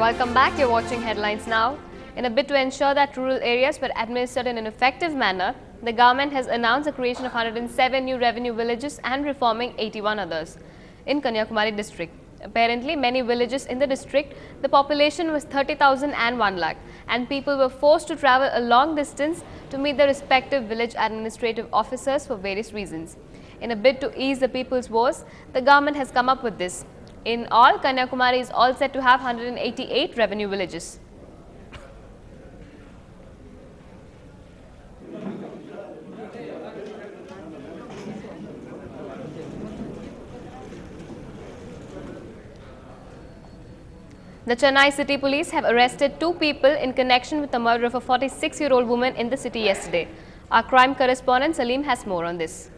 Welcome back. You're watching Headlines Now. In a bid to ensure that rural areas were administered in an effective manner, the government has announced the creation of 107 new revenue villages and reforming 81 others in Kanyakumari district. Apparently, many villages in the district, the population was 30,000 and 1 lakh, and people were forced to travel a long distance to meet their respective village administrative officers for various reasons. In a bid to ease the people's woes, the government has come up with this. In all, Kanyakumari is all set to have 188 revenue villages. The Chennai City Police have arrested 2 people in connection with the murder of a 46-year-old woman in the city yesterday. Our crime correspondent Salim has more on this.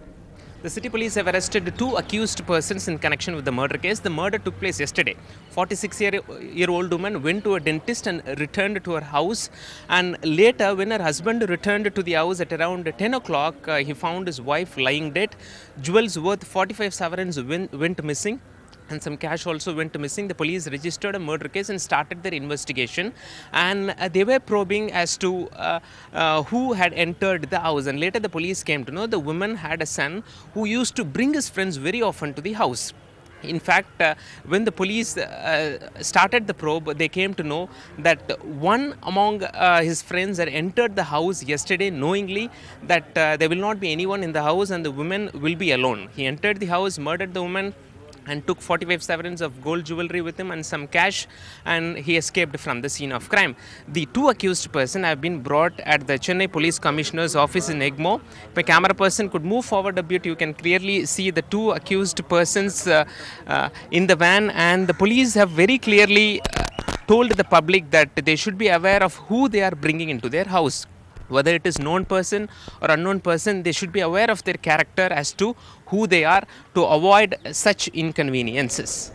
The city police have arrested 2 accused persons in connection with the murder case. The murder took place yesterday. 46-year-old woman went to a dentist and returned to her house. And later, when her husband returned to the house at around 10 o'clock, he found his wife lying dead. Jewels worth 45 sovereigns went missing, and some cash also went missing. The police registered a murder case and started their investigation, and they were probing as to who had entered the house. And later the police came to know the woman had a son who used to bring his friends very often to the house. In fact, when the police started the probe, they came to know that one among his friends had entered the house yesterday knowingly that there will not be anyone in the house and the woman will be alone. He entered the house, murdered the woman, and took 45 sovereigns of gold jewelry with him and some cash, and he escaped from the scene of crime. The 2 accused persons have been brought at the Chennai Police Commissioner's office in Egmo. If a camera person could move forward a bit, you can clearly see the 2 accused persons in the van, and the police have very clearly told the public that they should be aware of who they are bringing into their house. Whether it is known person or unknown person, they should be aware of their character as to who they are to avoid such inconveniences.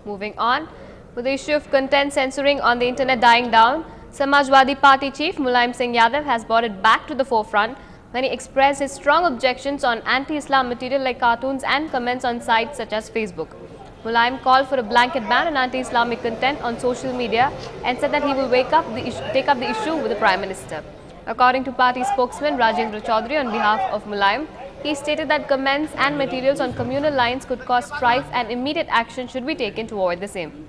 Moving on, with the issue of content censoring on the internet dying down, Samajwadi Party chief Mulayam Singh Yadav has brought it back to the forefront when he expressed his strong objections on anti-Islam material like cartoons and comments on sites such as Facebook. Mulayam called for a blanket ban on anti-Islamic content on social media and said that he will take up the issue with the Prime Minister. According to party spokesman Rajendra Chaudhary on behalf of Mulayam, he stated that comments and materials on communal lines could cause strife and immediate action should be taken to avoid the same.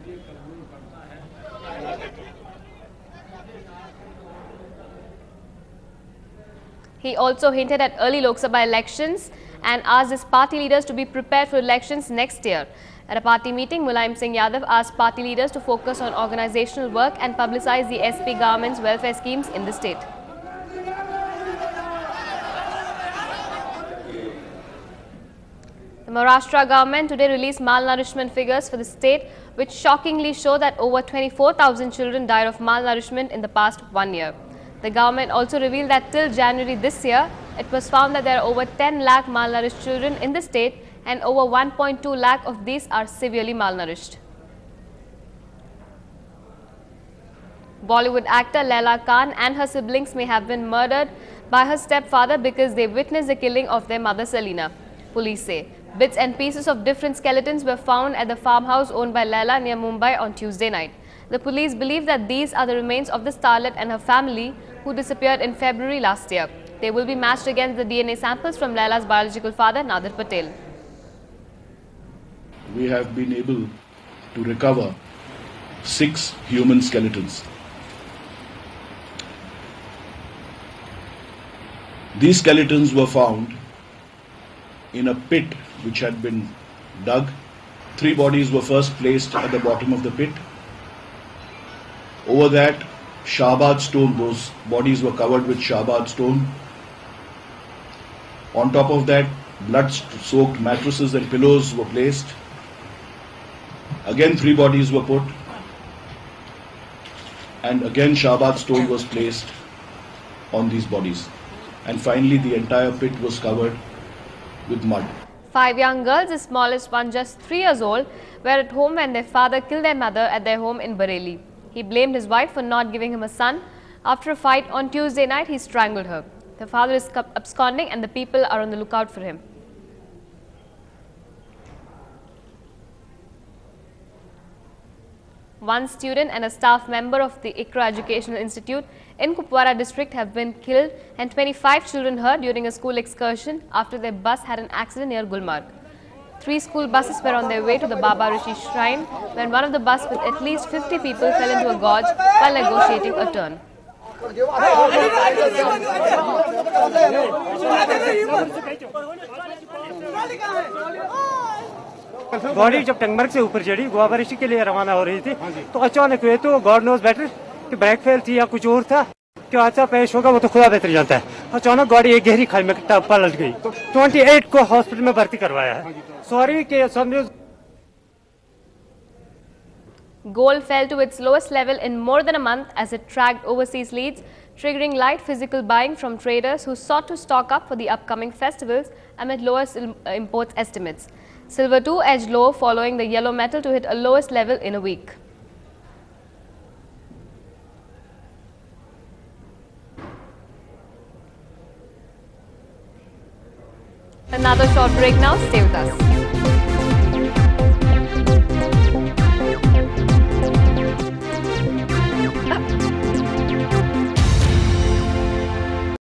He also hinted at early Lok Sabha elections and asked his party leaders to be prepared for elections next year. At a party meeting, Mulayam Singh Yadav asked party leaders to focus on organizational work and publicize the SP government's welfare schemes in the state. The Maharashtra government today released malnourishment figures for the state, which shockingly show that over 24,000 children died of malnourishment in the past 1 year. The government also revealed that till January this year, it was found that there are over 10 lakh malnourished children in the state, and over 1.2 lakh of these are severely malnourished. Bollywood actor Laila Khan and her siblings may have been murdered by her stepfather because they witnessed the killing of their mother Salina. Police say bits and pieces of different skeletons were found at the farmhouse owned by Laila near Mumbai on Tuesday night. The police believe that these are the remains of the starlet and her family who disappeared in February last year. They will be matched against the DNA samples from Laila's biological father, Nadir Patel. We have been able to recover 6 human skeletons. These skeletons were found in a pit which had been dug. 3 bodies were first placed at the bottom of the pit. Over that, shahbad stone, those bodies were covered with shahbad stone. On top of that, blood-soaked mattresses and pillows were placed. Again 3 bodies were put, and again shahbad stone was placed on these bodies. And finally the entire pit was covered with mud. 5 young girls, the smallest one just 3 years old, were at home when their father killed their mother at their home in Bareilly. He blamed his wife for not giving him a son. After a fight on Tuesday night, he strangled her. The father is absconding and the people are on the lookout for him. One student and a staff member of the ICRA Educational Institute in Kupwara district have been killed and 25 children hurt during a school excursion after their bus had an accident near Gulmarg. 3 school buses were on their way to the Baba Rishi shrine when one of the bus with at least 50 people fell into a gorge while negotiating a turn. गाड़ी जब टंगमर्ग से ऊपर चढ़ी गोवा ऋषि के लिए रवाना हो रही थी तो अचानक हुए तो गॉड नोज बेटर कि ब्रेक फेल थी या कुछ और था क्या हादसा पेश होगा वो तो खुदा बेहतर जानता है। अचानक गाड़ी एक गहरी खाई में पलट गई तो 28 को हॉस्पिटल में भर्ती करवाया है। सॉरी के सब news. Gold fell to its lowest level in more than a month as it tracked overseas leads, triggering light physical buying from traders who sought to stock up for the upcoming festivals amid lower imports estimates. Silver too edged low following the yellow metal to hit a lowest level in a week. Another short break now. Stay with us.